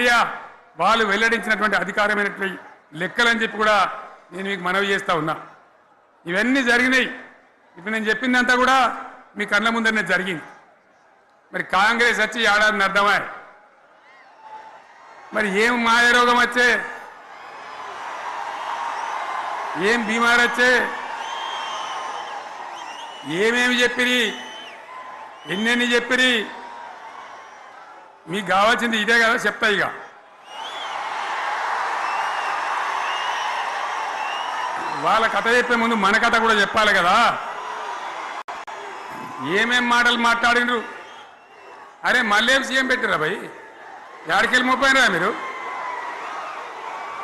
India వాళ్ళు వెల్లడించినటువంటి అధికారమైనటువంటి లెక్కలని చెప్పి కూడా నేను మీకు మనవి చేస్తా ఉన్నా. ఇవన్నీ జరిగినాయి. ఇప్పుడు నేను చెప్పిందంతా కూడా మీ కళ్ళ ముందరనే జరిగింది. మరి కాంగ్రెస్ వచ్చి ఏడాదిని అర్థమా? మరి ఏం మాయరోగం వచ్చే, ఏం బీమారు వచ్చే, ఏమేమి చెప్పిరి, ఎన్నెన్ని చెప్పిరి, మీకు కావాల్సింది ఇదే కదా. చెప్తా ఇక వాళ్ళ కథ చెప్పే ముందు మన కథ కూడా చెప్పాలి కదా. ఏమేం మాటలు మాట్లాడినరు. అరే మళ్ళేం సీఎం పెట్టిరా భయ్, ఎక్కడికెళ్ళి మోపోయినరా మీరు?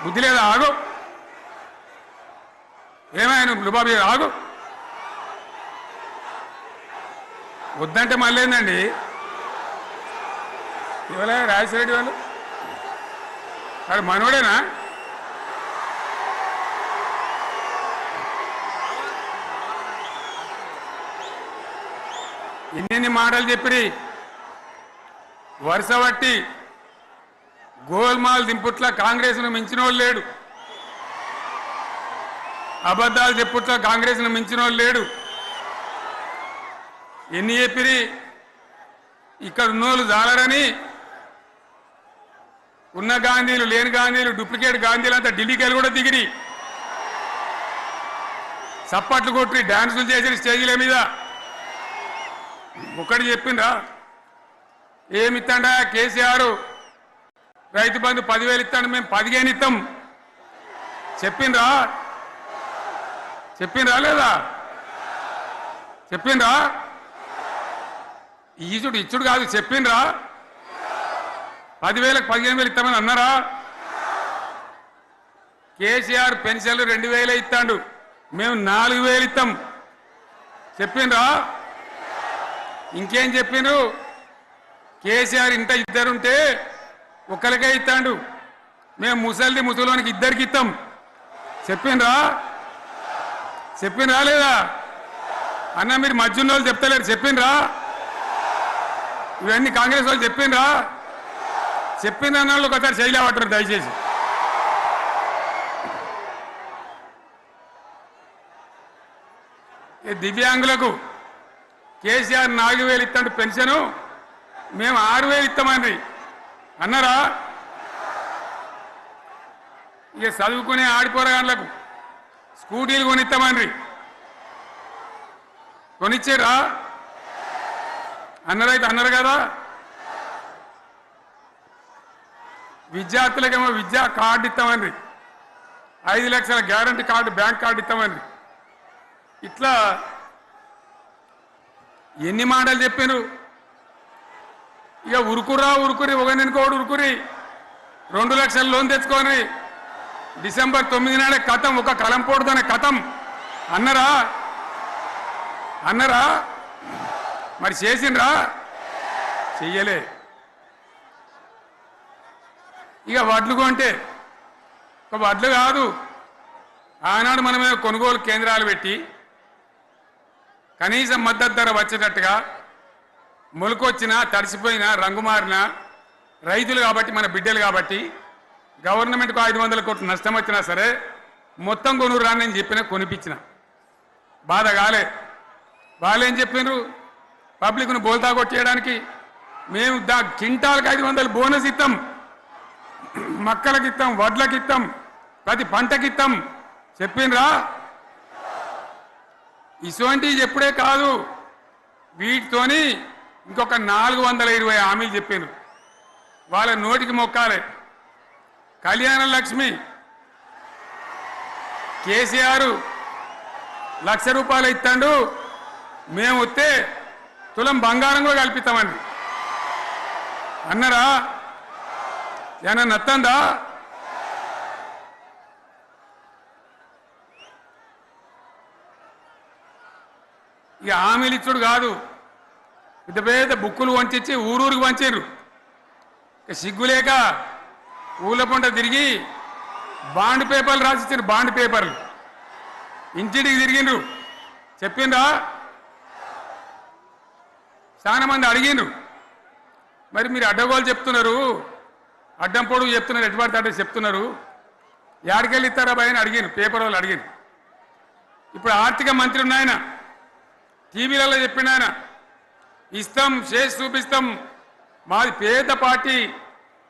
బుద్ధి లేదా? ఆగు. ఏమైనా లుబాబీ ఆగు. వద్దంటే మళ్ళీ ఏందండి ఇవాళ రాజశేఖర వాళ్ళు అది మనోడేనా? ఎన్నెన్ని మాటలు చెప్పి వరుస బట్టి గోల్మాల్ దింపుట్ల కాంగ్రెస్ను మించిన వాళ్ళు లేడు, అబద్ధాలు చెప్పుట్ల కాంగ్రెస్ను మించిన వాళ్ళు లేడు. ఎన్ని చెప్పిరి ఇక్కడ ఉన్నోళ్ళు జాలరని ఉన్న గాంధీలు లేని గాంధీలు డూప్లికేట్ గాంధీలు అంతా ఢిల్లీకి వెళ్ళి కూడా దిగిరి, చప్పట్లు కొట్టి డాన్సులు చేసిన స్టేజీల మీద. ఒకటి చెప్పిండ్రా? ఏమిత్తాడా కేసీఆర్ రైతు బంధు 10,000 ఇస్తాడు, మేము 15 ఇస్తాం చెప్పిండ్రా? చెప్పిండ్రా లేదా? చెప్పిండ్రా? ఈచుడు ఇచ్చుడు కాదు, చెప్పిండ్రా? 10,000కు 15,000 ఇస్తామని అన్నారా? కేసీఆర్ పెన్షన్లు 2,000 ఇస్తాడు, మేము 4,000 ఇస్తాం చెప్పిండ్రా? ఇంకేం చెప్పిండ్రు? కేసీఆర్ ఇంట ఇద్దరుంటే ఒక్కరికే ఇస్తాడు, మేము ముసలోనికి 2 ఇస్తాం చెప్పిండ్రా? చెప్పిండ్రా లేదా? అన్న మీరు మధ్యన్న వాళ్ళు చెప్తలేరు, చెప్పిండ్రా? ఇవన్నీ కాంగ్రెస్ వాళ్ళు చెప్పిండ్రా? చెప్పింది అన్న వాళ్ళు ఒకసారి చేయలేవట్టారు దయచేసి. దివ్యాంగులకు కేసీఆర్ 4,000 ఇస్తాడు పెన్షను, మేము 6,000 ఇస్తామండి అన్నారా? ఇక చదువుకునే ఆడిపోరగాళ్ళకు స్కూటీలు కొనిస్తామండి, కొనిచ్చారా? అన్నారైతే అన్నారు కదా. విద్యార్థులకేమో విద్యా కార్డు ఇస్తామండి, 5 లక్షల గ్యారంటీ కార్డు బ్యాంక్ కార్డు ఇస్తామండి. ఇట్లా ఎన్ని మాటలు చెప్పాను. ఇక ఉరుకురి ఒకరినికోడు ఉరుకురి 2 లక్షల లోన్ తెచ్చుకొని డిసెంబర్ 9 నాడే కథం, ఒక కలంపోటుతోనే కథం అన్నరా? అన్నరా? మరి చేసిండ్రా? చెయ్యలే. ఇక వడ్లు కొంటే ఒక వడ్లు కాదు, ఆనాడు మనమే కొనుగోలు కేంద్రాలు పెట్టి కనీసం మద్దతు ధర వచ్చేటట్టుగా మొలకొచ్చినా తడిసిపోయినా రంగు మారినా రైతులు కాబట్టి మన బిడ్డలు కాబట్టి గవర్నమెంట్కు 500 కోట్లు నష్టం వచ్చినా సరే మొత్తం కొనురా అని చెప్పినా కొనిపించిన. బాధ కాలే. వాళ్ళేం చెప్పిండ్రు? పబ్లిక్ను బోల్తా కొట్టేయడానికి మేము క్వింటాల్కి 500 బోనస్ ఇస్తాం, మక్కలకి ఇస్తాం, వడ్లకి ఇస్తాం, ప్రతి పంటకి ఇస్తాం చెప్పిండ్రా? ఇటువంటివి చెప్పుడే కాదు, వీటితోని ఇంకొక 420 హామీలు చెప్పిండ్రు. వాళ్ళ నోటికి మొక్కాలే. కళ్యాణ లక్ష్మి కేసీఆర్ 1,00,000 రూపాయలు ఇస్తాడు, మేము వస్తే తులం బంగారం కూడా కల్పిస్తామండి అన్నారా? ఏమన్నా నత్తందా? ఇక హామీలు ఇచ్చుడు కాదు, పెద్ద పెద్ద బుక్కులు వంచి ఊరూరికి వంచారు. సిగ్గులేక ఊళ్ళ పంట తిరిగి బాండ్ పేపర్లు రాసిచ్చారు, బాండ్ పేపర్లు ఇంటింటికి తిరిగిండ్రు. చెప్పిండ్రా? చాలా మంది అడిగిండ్రు. మరి మీరు అడ్డగోలు చెప్తున్నారు, అడ్డం పొడుగు చెప్తున్నారు, ఎటు పడితే అంటే చెప్తున్నారు. యాడికెళ్ళి ఇస్తారా భయ అని అడిగాను, పేపర్ వాళ్ళు అడిగాను. ఇప్పుడు ఆర్థిక మంత్రి ఉన్నాయన టీవీలలో చెప్పిండు, ఆయన ఇస్తాం చేసి చూపిస్తాం, మాది పేద పార్టీ,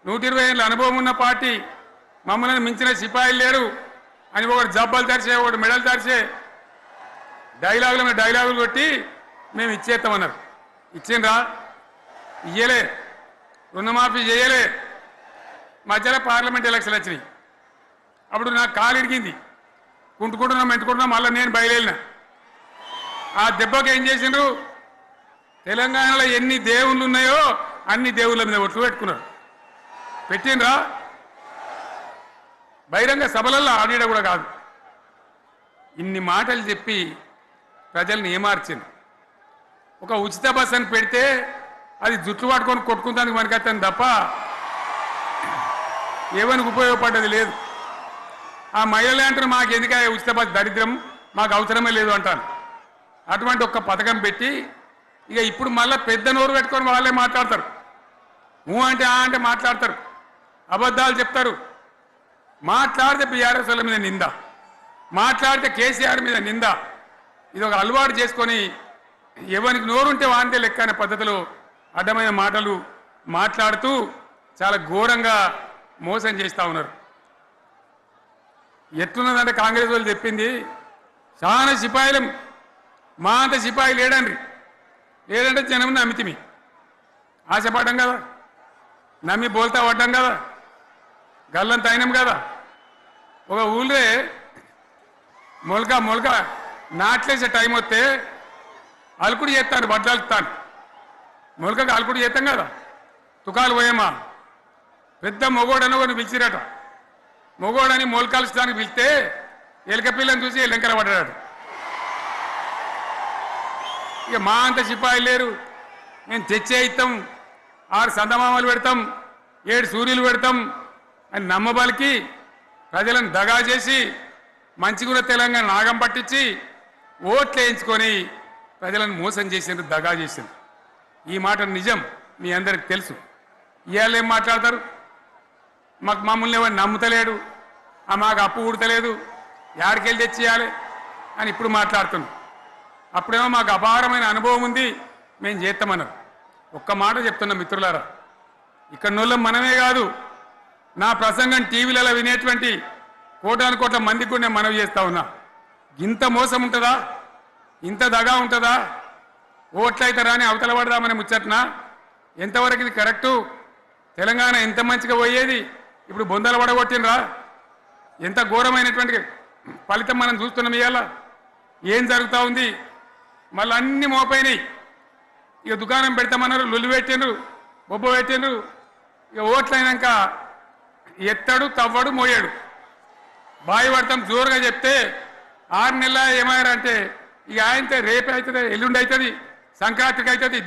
120 ఏళ్ళ అనుభవం ఉన్న పార్టీ, మమ్మల్ని మించిన సిపాయిలు లేరు అని ఒకటి జబ్బలు తెరిచే, ఒకటి మెడలు తెరిచే డైలాగులు కొట్టి మేము ఇచ్చేస్తామన్నారు. ఇచ్చిండ్రా? ఇయ్యలే. రుణమాఫీ చేయలే. మధ్యలో పార్లమెంట్ ఎలక్షన్లు వచ్చినాయి. అప్పుడు నాకు కాలు ఇరిగింది, మెంటుకుంటున్నాం, మళ్ళీ నేను బయలుదేరిన. ఆ దెబ్బకి ఏం చేసిండ్రు, తెలంగాణలో ఎన్ని దేవుళ్ళు ఉన్నాయో అన్ని దేవుళ్ళ మీద ఒట్లు పెట్టుకున్నారు. పెట్టిండ్రా? బహిరంగ సభలలో ఆడిడ కూడా కాదు. ఇన్ని మాటలు చెప్పి ప్రజల్ని ఏమార్చింది. ఒక ఉచిత బస్ అని పెడితే అది జుట్లు పట్టుకొని కొట్టుకుంటానికి మనకత్తాను తప్ప ఏమనికి ఉపయోగపడ్డది లేదు. ఆ మహిళలే అంటారు మాకు ఎందుక ఉచిత బస్, దరిద్రం, మాకు అవసరమే లేదు అంటారు. అటువంటి ఒక్క పథకం పెట్టి ఇక ఇప్పుడు మళ్ళీ పెద్ద నోరు పెట్టుకొని వాళ్ళే మాట్లాడతారు. అంటే అంటే మాట్లాడతారు, అబద్ధాలు చెప్తారు. మాట్లాడితే బీఆర్ఎస్ వాళ్ళ మీద నింద, మాట్లాడితే కేసీఆర్ మీద నింద. ఇది ఒక అలవాటు చేసుకొని ఎవరికి నోరుంటే వాంతే లెక్క అనే పద్ధతిలో అడ్డమైన మాటలు మాట్లాడుతూ చాలా ఘోరంగా మోసం చేస్తూ ఉన్నారు. ఎట్లున్నదంటే కాంగ్రెస్ వాళ్ళు చెప్పింది, చాలా సిపాయిలం, మా అంత సిపాయి లేడంటే జనం నమ్మితిమి, ఆశపడ్డాం కదా, నమ్మి బోల్తా పడ్డాం కదా, గల్లంత అయినాం కదా. ఒక ఊళ్ళే మొలక నాట్లేసే టైం వస్తే అలుకుడు చేస్తాను, బడ్డలుతాను, మొలకకు అలుకుడు చేస్తాం కదా, తుకాలు పోయేమా, పెద్ద మొగోడని కొన్ని పిలిచిరట. మొగోడని మొలకలుస్తానికి పిలిస్తే ఎలక పిల్లని చూసి ఎల్లంకర పడ్డాడు. ఇక మా అంత సిపాయి లేరు, మేము తెచ్చే ఇస్తాం, 6 సందమామలు పెడతాం, 7 సూర్యులు పెడతాం అని నమ్మబలికి ప్రజలను దగా చేసి మంచిగున్న తెలంగాణ నాగం పట్టించి ఓట్లు వేయించుకొని ప్రజలను మోసం చేసిండ్రు, దగా చేసిండ్రు. ఈ మాట నిజం, మీ అందరికి తెలుసు. ఇవాళ ఏం మాట్లాడతారు, మమ్మల్ని ఎవరు నమ్ముతలేడు, మాకు అప్పు ఉడతలేదు, యాడికెళ్ళి తెచ్చియాలి అని ఇప్పుడు మాట్లాడుతున్నాం. అప్పుడేమో మాకు అపారమైన అనుభవం ఉంది, మేము చేస్తామన్నారు. ఒక్క మాట చెప్తున్నాం మిత్రులారా, ఇక్కడ నోళ్ళం మనమే కాదు, నా ప్రసంగం టీవీలలో వినేటువంటి కోటాను కోట్ల మందికి కూడా నేను మనవి చేస్తా ఉన్నా. ఇంత మోసం ఉంటుందా, ఇంత దగా ఉంటుందా? ఓట్లయితే రాని అవతల పడదామని ముచ్చట్నా? ఎంతవరకు ఇది కరెక్టు? తెలంగాణ ఎంత మంచిగా పోయేది, ఇప్పుడు బొందలు పడగొట్టినరా? ఎంత ఘోరమైనటువంటి ఫలితం మనం చూస్తున్నాం. ఇవాళ ఏం జరుగుతూ ఉంది? మళ్ళీ అన్ని మోపైనాయి. ఇక దుకాణం పెడతామన్నారు, లొల్లు పెట్టిండ్రు, బొబ్బ పెట్టిండ్రు. ఇక ఓట్లయినాక ఎత్తడు, తవ్వడు, మోయాడు. బాయి పడతాం జోరుగా చెప్తే 6 నెలల ఏమయ్యారంటే ఇక ఆయనతో రేపు అవుతుంది, ఎల్లుండి అవుతుంది, సంక్రాంతికి అవుతుంది.